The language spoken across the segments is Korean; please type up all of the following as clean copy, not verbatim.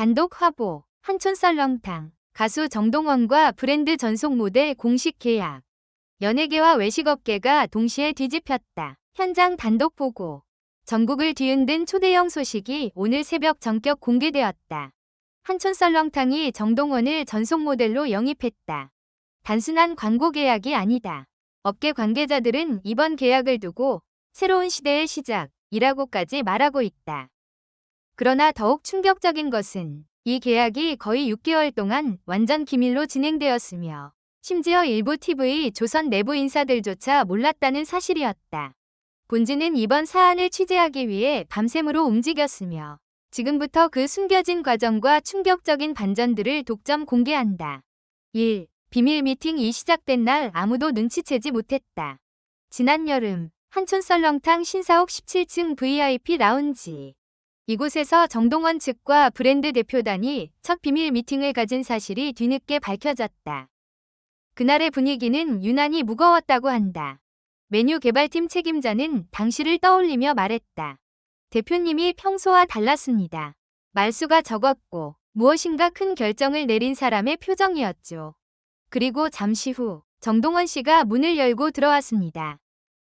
단독 화보, 한촌 썰렁탕, 가수 정동원과 브랜드 전속 모델 공식 계약. 연예계와 외식업계가 동시에 뒤집혔다. 현장 단독 보고. 전국을 뒤흔든 초대형 소식이 오늘 새벽 전격 공개되었다. 한촌 썰렁탕이 정동원을 전속 모델로 영입했다. 단순한 광고 계약이 아니다. 업계 관계자들은 이번 계약을 두고 새로운 시대의 시작이라고까지 말하고 있다. 그러나 더욱 충격적인 것은 이 계약이 거의 6개월 동안 완전 기밀로 진행되었으며 심지어 일부 TV, 조선 내부 인사들조차 몰랐다는 사실이었다. 본지는 이번 사안을 취재하기 위해 밤샘으로 움직였으며 지금부터 그 숨겨진 과정과 충격적인 반전들을 독점 공개한다. 1. 비밀 미팅이 시작된 날 아무도 눈치채지 못했다. 지난 여름 한촌 썰렁탕 신사옥 17층 VIP 라운지. 이곳에서 정동원 측과 브랜드 대표단이 첫 비밀 미팅을 가진 사실이 뒤늦게 밝혀졌다. 그날의 분위기는 유난히 무거웠다고 한다. 메뉴 개발팀 책임자는 당시를 떠올리며 말했다. 대표님이 평소와 달랐습니다. 말수가 적었고 무엇인가 큰 결정을 내린 사람의 표정이었죠. 그리고 잠시 후 정동원 씨가 문을 열고 들어왔습니다.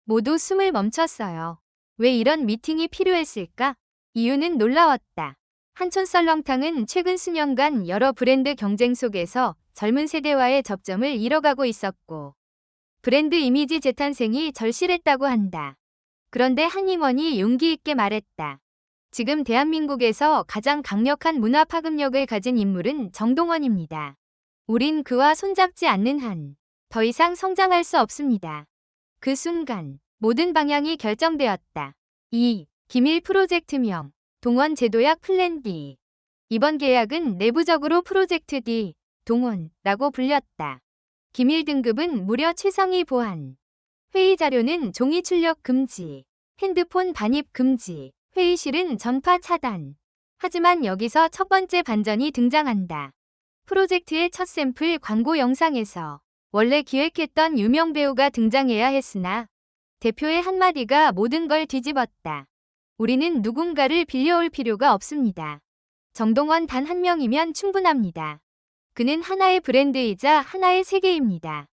모두 숨을 멈췄어요. 왜 이런 미팅이 필요했을까? 이유는 놀라웠다. 한촌 썰렁탕은 최근 수년간 여러 브랜드 경쟁 속에서 젊은 세대와의 접점을 잃어가고 있었고 브랜드 이미지 재탄생이 절실했다고 한다. 그런데 한 임원이 용기 있게 말했다. 지금 대한민국에서 가장 강력한 문화 파급력을 가진 인물은 정동원입니다. 우린 그와 손잡지 않는 한 더 이상 성장할 수 없습니다. 그 순간 모든 방향이 결정되었다. 2. 기밀 프로젝트명 동원 제도약 플랜 D. 이번 계약은 내부적으로 프로젝트 D, 동원라고 불렸다. 기밀 등급은 무려 최상위 보안. 회의 자료는 종이 출력 금지, 핸드폰 반입 금지, 회의실은 전파 차단. 하지만 여기서 첫 번째 반전이 등장한다. 프로젝트의 첫 샘플 광고 영상에서 원래 기획했던 유명 배우가 등장해야 했으나 대표의 한마디가 모든 걸 뒤집었다. 우리는 누군가를 빌려올 필요가 없습니다. 정동원 단 한 명이면 충분합니다. 그는 하나의 브랜드이자 하나의 세계입니다.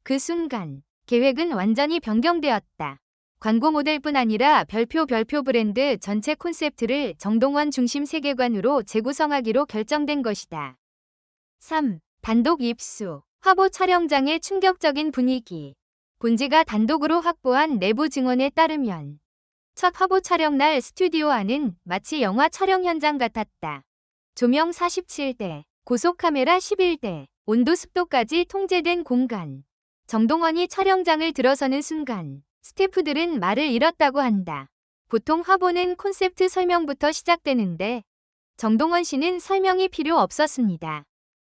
그 순간 계획은 완전히 변경되었다. 광고 모델뿐 아니라 별표 브랜드 전체 콘셉트를 정동원 중심 세계관으로 재구성하기로 결정된 것이다. 3. 단독 입수. 화보 촬영장의 충격적인 분위기. 본지가 단독으로 확보한 내부 증언에 따르면 첫 화보 촬영 날 스튜디오 안은 마치 영화 촬영 현장 같았다. 조명 47대, 고속카메라 11대, 온도 습도까지 통제된 공간. 정동원이 촬영장을 들어서는 순간 스태프들은 말을 잃었다고 한다. 보통 화보는 콘셉트 설명부터 시작되는데 정동원 씨는 설명이 필요 없었습니다.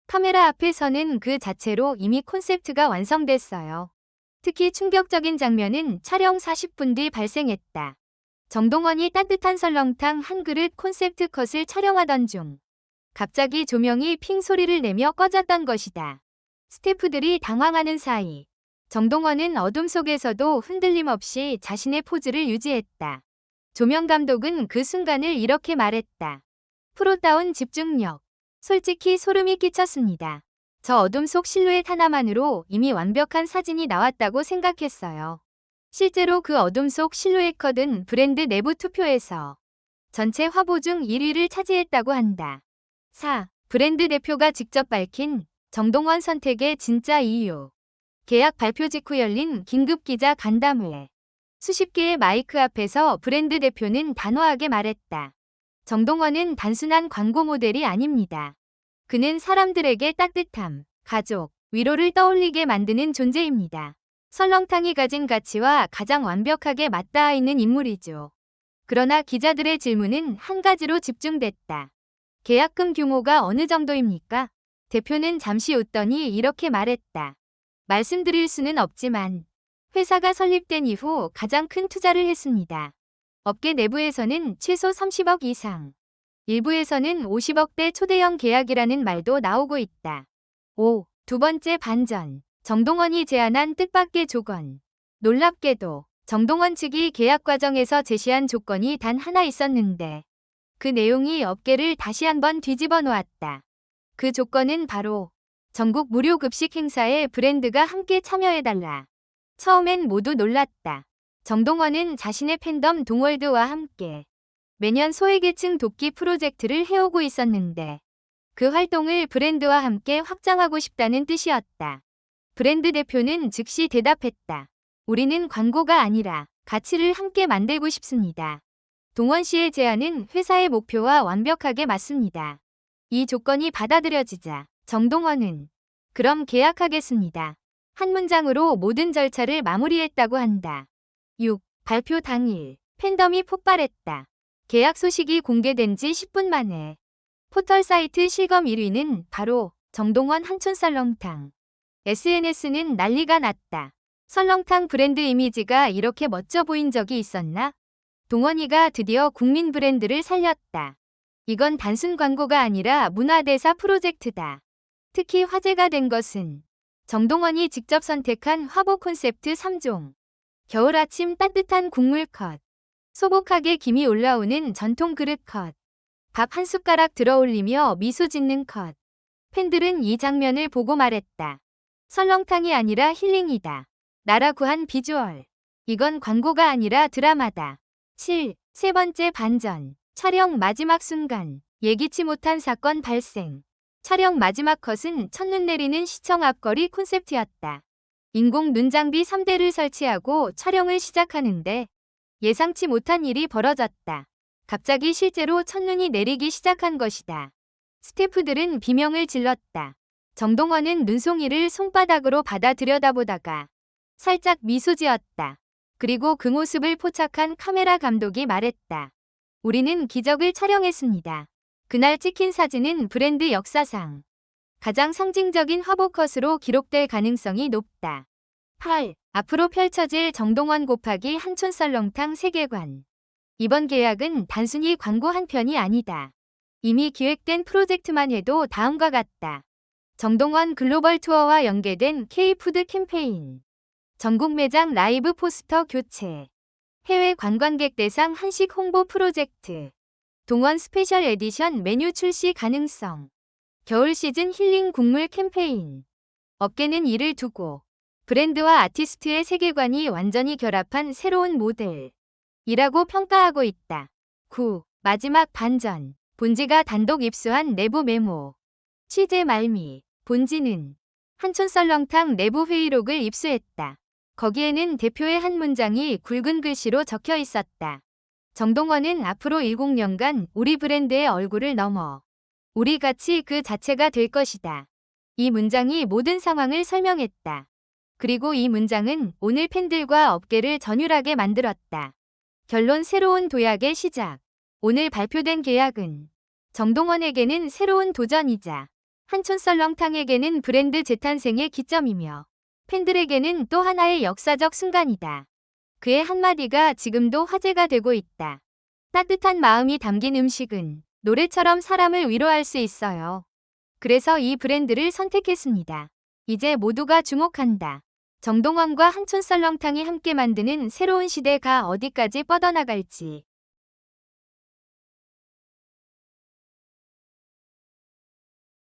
카메라 앞에 서는 그 자체로 이미 콘셉트가 완성됐어요. 특히 충격적인 장면은 촬영 40분 뒤 발생했다. 정동원이 따뜻한 설렁탕 한 그릇 콘셉트 컷을 촬영하던 중 갑자기 조명이 핑 소리를 내며 꺼졌던 것이다. 스태프들이 당황하는 사이 정동원은 어둠 속에서도 흔들림 없이 자신의 포즈를 유지했다. 조명 감독은 그 순간을 이렇게 말했다. 프로다운 집중력. 솔직히 소름이 끼쳤습니다. 저 어둠 속 실루엣 하나만으로 이미 완벽한 사진이 나왔다고 생각했어요. 실제로 그 어둠 속 실루엣 컷은 브랜드 내부 투표에서 전체 화보 중 1위를 차지했다고 한다. 4. 브랜드 대표가 직접 밝힌 정동원 선택의 진짜 이유. 계약 발표 직후 열린 긴급 기자 간담회. 수십 개의 마이크 앞에서 브랜드 대표는 단호하게 말했다. 정동원은 단순한 광고 모델이 아닙니다. 그는 사람들에게 따뜻함, 가족, 위로를 떠올리게 만드는 존재입니다. 설렁탕이 가진 가치와 가장 완벽하게 맞닿아 있는 인물이죠. 그러나 기자들의 질문은 한 가지로 집중됐다. 계약금 규모가 어느 정도입니까? 대표는 잠시 웃더니 이렇게 말했다. 말씀드릴 수는 없지만 회사가 설립된 이후 가장 큰 투자를 했습니다. 업계 내부에서는 최소 30억 이상, 일부에서는 50억대 초대형 계약이라는 말도 나오고 있다. 5. 두 번째 반전. 정동원이 제안한 뜻밖의 조건. 놀랍게도 정동원 측이 계약 과정에서 제시한 조건이 단 하나 있었는데 그 내용이 업계를 다시 한번 뒤집어 놓았다. 그 조건은 바로 전국 무료 급식 행사에 브랜드가 함께 참여해달라. 처음엔 모두 놀랐다. 정동원은 자신의 팬덤 동월드와 함께 매년 소외계층 돕기 프로젝트를 해오고 있었는데 그 활동을 브랜드와 함께 확장하고 싶다는 뜻이었다. 브랜드 대표는 즉시 대답했다. 우리는 광고가 아니라 가치를 함께 만들고 싶습니다. 동원 씨의 제안은 회사의 목표와 완벽하게 맞습니다. 이 조건이 받아들여지자 정동원은 그럼 계약하겠습니다. 한 문장으로 모든 절차를 마무리했다고 한다. 6. 발표 당일 팬덤이 폭발했다. 계약 소식이 공개된 지 10분 만에 포털 사이트 실검 1위는 바로 정동원 한촌썰렁탕. SNS는 난리가 났다. 설렁탕 브랜드 이미지가 이렇게 멋져 보인 적이 있었나? 동원이가 드디어 국민 브랜드를 살렸다. 이건 단순 광고가 아니라 문화대사 프로젝트다. 특히 화제가 된 것은 정동원이 직접 선택한 화보 콘셉트 3종. 겨울 아침 따뜻한 국물 컷. 소복하게 김이 올라오는 전통 그릇 컷. 밥 한 숟가락 들어올리며 미소 짓는 컷. 팬들은 이 장면을 보고 말했다. 설렁탕이 아니라 힐링이다. 나라 구한 비주얼. 이건 광고가 아니라 드라마다. 7. 세 번째 반전. 촬영 마지막 순간. 예기치 못한 사건 발생. 촬영 마지막 컷은 첫눈 내리는 시청 앞거리 콘셉트였다. 인공 눈 장비 3대를 설치하고 촬영을 시작하는데 예상치 못한 일이 벌어졌다. 갑자기 실제로 첫눈이 내리기 시작한 것이다. 스태프들은 비명을 질렀다. 정동원은 눈송이를 손바닥으로 받아 들여다보다가 살짝 미소 지었다. 그리고 그 모습을 포착한 카메라 감독이 말했다. 우리는 기적을 촬영했습니다. 그날 찍힌 사진은 브랜드 역사상 가장 상징적인 화보컷으로 기록될 가능성이 높다. 8. 앞으로 펼쳐질 정동원 곱하기 한촌썰렁탕 세계관. 이번 계약은 단순히 광고 한 편이 아니다. 이미 기획된 프로젝트만 해도 다음과 같다. 정동원 글로벌 투어와 연계된 K푸드 캠페인. 전국 매장 라이브 포스터 교체. 해외 관광객 대상 한식 홍보 프로젝트. 동원 스페셜 에디션 메뉴 출시 가능성. 겨울 시즌 힐링 국물 캠페인. 업계는 이를 두고 브랜드와 아티스트의 세계관이 완전히 결합한 새로운 모델. 이라고 평가하고 있다. 9. 마지막 반전. 본지가 단독 입수한 내부 메모. 취재 말미. 본지는 한촌썰렁탕 내부 회의록을 입수했다. 거기에는 대표의 한 문장이 굵은 글씨로 적혀 있었다. 정동원은 앞으로 70년간 우리 브랜드의 얼굴을 넘어 우리 가치 그 자체가 될 것이다. 이 문장이 모든 상황을 설명했다. 그리고 이 문장은 오늘 팬들과 업계를 전율하게 만들었다. 결론 새로운 도약의 시작. 오늘 발표된 계약은 정동원에게는 새로운 도전이자 한촌썰렁탕에게는 브랜드 재탄생의 기점이며 팬들에게는 또 하나의 역사적 순간이다. 그의 한마디가 지금도 화제가 되고 있다. 따뜻한 마음이 담긴 음식은 노래처럼 사람을 위로할 수 있어요. 그래서 이 브랜드를 선택했습니다. 이제 모두가 주목한다. 정동원과 한촌썰렁탕이 함께 만드는 새로운 시대가 어디까지 뻗어나갈지.